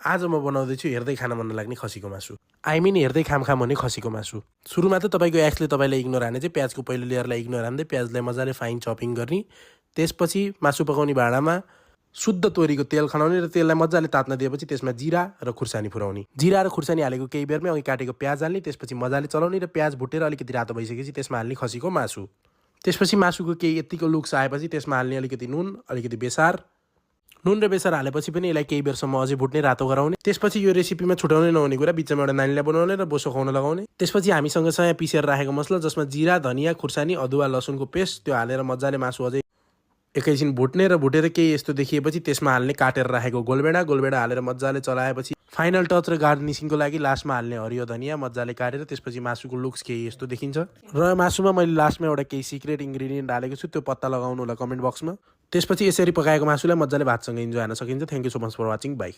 आज म बनाउँदैछु हेर्दै खान मन लाग्ने खसीको मासु। आई मिन हेर्दै खाम हुने खसीको मासु। सुरुमा त तपाईँको एक्सले तपाईँलाई इग्नोर हाने चाहिँ प्याजको पहिलो लेयरलाई इग्नोर हान्दै प्याजलाई मजाले फाइन चपिङ गर्ने। त्यसपछि मासु पकाउने भाँडामा शुद्ध तोरीको तेल खनाउने र तेललाई मजाले तात्न दिएपछि त्यसमा जिरा र खुर्सानी फुराउने। जिरा र खुर्सानी हालेको केही बेरमै अघि काटेको प्याज हाल्ने, त्यसपछि मजाले चलाउने र प्याज भुटेर अलिकति रातो भइसकेपछि त्यसमा हाल्ने खसीको मासु। त्यसपछि मासुको केही यतिको लुक्स आएपछि त्यसमा हाल्ने अलिकति नुन, अलिकति बेसार। नुन र बेसार हालेपछि पनि यसलाई केही बेरसम्म अझै भुट्ने, रातो गराउने। त्यसपछि यो रेसिपीमा छुटाउनै नहुने कुरा बिचमा एउटा नानीलाई बनाउने र बोसो खुवाउन लगाउने। त्यसपछि हामीसँग छ यहाँ पिसेर राखेको मसला जसमा जिरा, धनिया, खुर्सानी, अदुवा, लसुनको पेस्ट त्यो हालेर मजाले मासु अझै एकैछिन भुट्ने र भुटेर केही यस्तो देखिएपछि त्यसमा हाल्ने काटेर राखेको गोलभेडा हालेर मजाले चलाएपछि फाइनल टच र गार्निसिङको लागि लास्टमा हाल्ने हरियो धनिया मजाले काटेर त्यसपछि मासुको लुक्स केही यस्तो देखिन्छ। र मासुमा मैले लास्टमा एउटा केही सिक्रेट इन्ग्रिडियन्ट हालेको छु, त्यो पत्ता लगाउनु होला कमेन्ट बक्समा। त्यसपछि यसरी पकाएको मासुलाई मजाले भातसँग इन्जोय गर्न सकिन्छ। Thank you so much for watching, by.